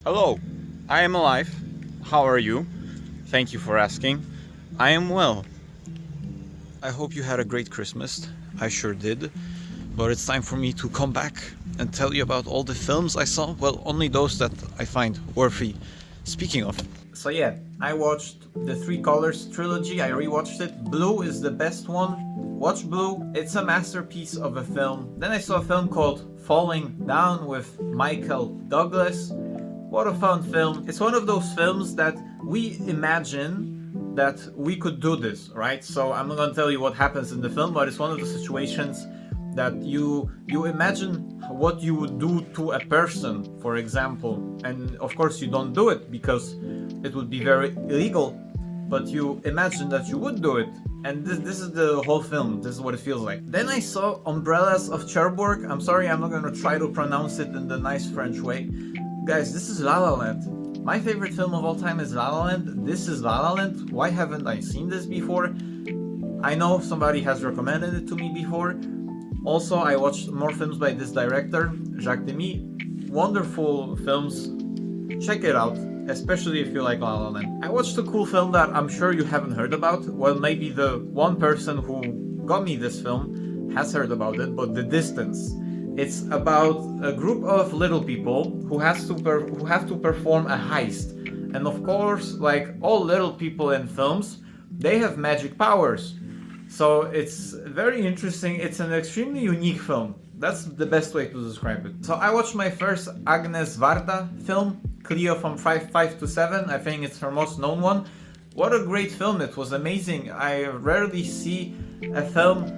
Hello, I am alive. How are you? Thank you for asking. I am well. I hope you had a great Christmas. I sure did. But it's time for me to come back and tell you about all the films I saw. Well, only those that I find worthy speaking of. So yeah, I watched the Three Colors trilogy. I rewatched it. Blue is the best one. Watch Blue. It's a masterpiece of a film. Then I saw a film called Falling Down with Michael Douglas. What a fun film. It's one of those films that we imagine that we could do this, right? So I'm not gonna tell you what happens in the film, but it's one of the situations that you imagine what you would do to a person, for example. And of course you don't do it because it would be very illegal, but you imagine that you would do it. And this is the whole film. This is what it feels like. Then I saw Umbrellas of Cherbourg. I'm sorry, I'm not gonna try to pronounce it in the nice French way. Guys, this is La La Land. My favorite film of all time is La La Land. This is La La Land. Why haven't I seen this before? I know somebody has recommended it to me before. Also, I watched more films by this director, Jacques Demy. Wonderful films. Check it out, especially if you like La La Land. I watched a cool film that I'm sure you haven't heard about. Well, maybe the one person who got me this film has heard about it, but The Distance. It's about a group of little people who have to perform a heist. And of course, like all little people in films, they have magic powers. So it's very interesting. It's an extremely unique film. That's the best way to describe it. So I watched my first Agnes Varda film, Cleo from 5 to 7. I think it's her most known one. What a great film. It was amazing. I rarely see a film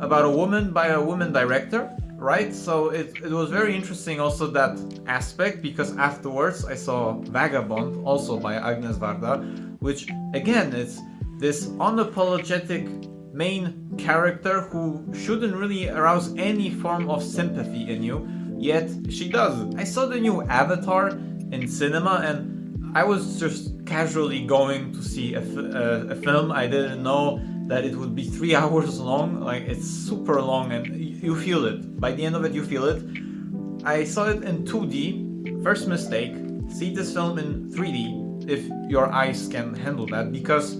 about a woman by a woman director. Right, so it was very interesting also that aspect, because afterwards I saw Vagabond, also by Agnes Varda, which again, it's this unapologetic main character who shouldn't really arouse any form of sympathy in you, yet she does. I saw the new Avatar in cinema and I was just casually going to see a film. I didn't know that it would be 3 hours long. Like, it's super long and you feel it. By the end of it, you feel it. I saw it in 2D. First mistake. See this film in 3D if your eyes can handle that, because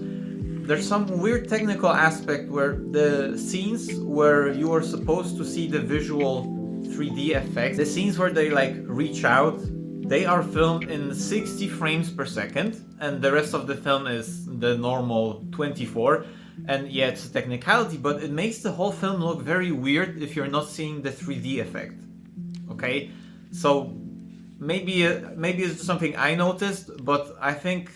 there's some weird technical aspect where the scenes where you are supposed to see the visual 3D effects, the scenes where they like reach out, they are filmed in 60 frames per second, and the rest of the film is the normal 24. And yeah, it's a technicality, but it makes the whole film look very weird if you're not seeing the 3D effect. Okay, so maybe it's something I noticed, but I think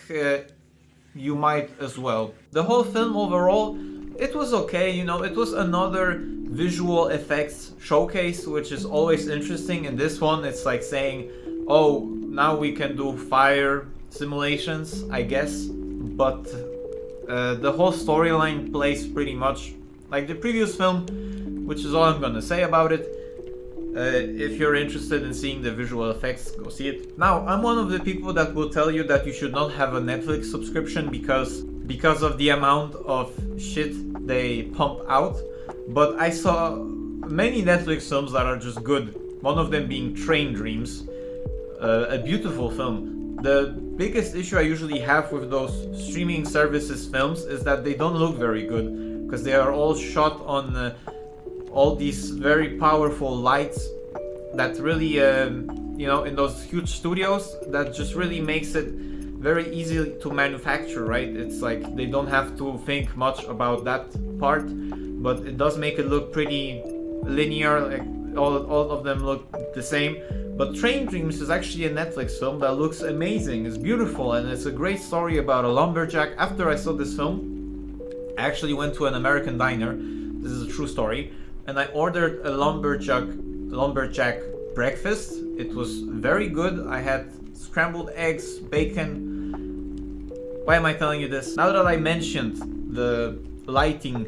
you might as well. The whole film overall, it was okay. You know, it was another visual effects showcase, which is always interesting. In this one, it's like saying, oh, now we can do fire simulations, I guess, but the whole storyline plays pretty much like the previous film, which is all I'm gonna say about it. If you're interested in seeing the visual effects, go see it. Now, I'm one of the people that will tell you that you should not have a Netflix subscription because of the amount of shit they pump out. But I saw many Netflix films that are just good. One of them being Train Dreams, a beautiful film. The biggest issue I usually have with those streaming services films is that they don't look very good, because they are all shot on all these very powerful lights that really, in those huge studios, that just really makes it very easy to manufacture, right? It's like they don't have to think much about that part, but it does make it look pretty linear, like all of them look the same. But Train Dreams is actually a Netflix film that looks amazing. It's beautiful and it's a great story about a lumberjack. After I saw this film, I actually went to an American diner. This is a true story. And I ordered a lumberjack breakfast. It was very good. I had scrambled eggs, bacon. Why am I telling you this? Now that I mentioned the lightning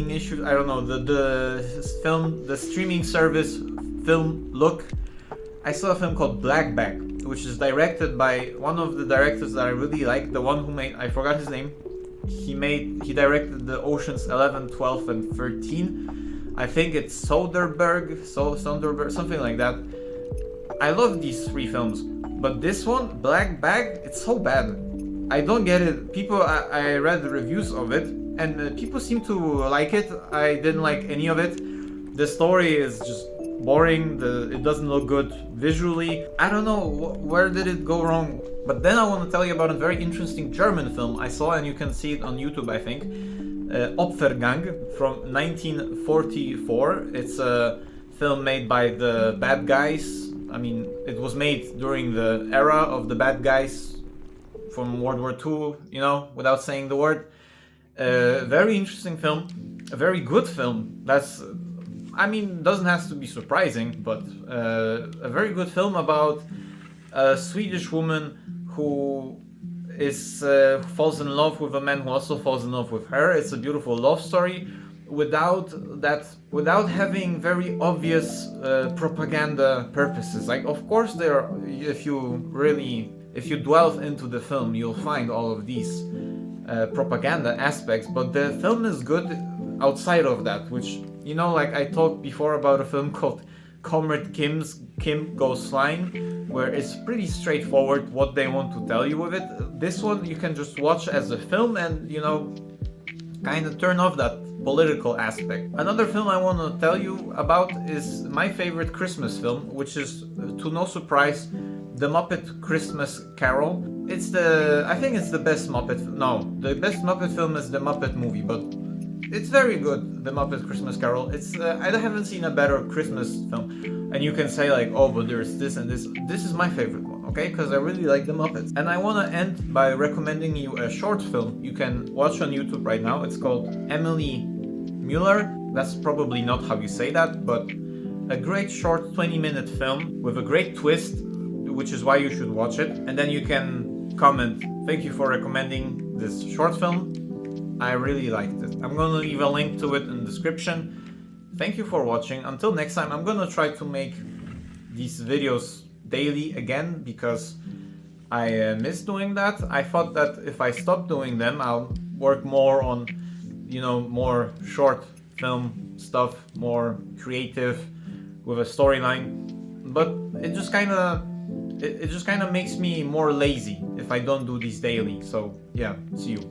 issue, I don't know, the streaming service film look, I saw a film called Blackback, which is directed by one of the directors that I really like, the one who made, I forgot his name. He directed the Oceans 11, 12, and 13. I think it's Soderbergh, something like that. I love these three films. But this one, Black Bag, it's so bad. I don't get it. People, I read the reviews of it, and people seem to like it. I didn't like any of it. The story is just boring. It doesn't look good visually. I don't know where did it go wrong. But then I want to tell you about a very interesting German film I saw, and you can see it on YouTube, I think. Opfergang from 1944. It's a film made by the bad guys. I mean, it was made during the era of the bad guys from World War II, you know, without saying the word. Very interesting film, a very good film. That's, I mean, doesn't have to be surprising, but a very good film about a Swedish woman who falls in love with a man who also falls in love with her. It's a beautiful love story without having very obvious propaganda purposes. Like, of course, there are, if you delve into the film, you'll find all of these propaganda aspects, but the film is good outside of that, which, you know, like I talked before about a film called Comrade Kim Goes Flying, where it's pretty straightforward what they want to tell you with it. This one you can just watch as a film and, you know, kind of turn off that political aspect. Another film I want to tell you about is my favorite Christmas film, which is, to no surprise, The Muppet Christmas Carol. I think it's the best Muppet. No, the best Muppet film is the Muppet movie, but it's very good. The Muppet Christmas Carol. I haven't seen a better Christmas film. And you can say like, oh, but there's this and this. This is my favorite one, okay? Because I really like the Muppets. And I want to end by recommending you a short film you can watch on YouTube right now. It's called Emily Mueller. That's probably not how you say that, but a great short 20-minute film with a great twist, which is why you should watch it. And then you can comment, thank you for recommending this short film. I really liked it. I'm gonna leave a link to it in the description. Thank you for watching. Until next time, I'm gonna try to make these videos daily again because I miss doing that. I thought that if I stop doing them, I'll work more on, you know, more short film stuff, more creative with a storyline. But it just kind of makes me more lazy if I don't do these daily. So yeah, see you.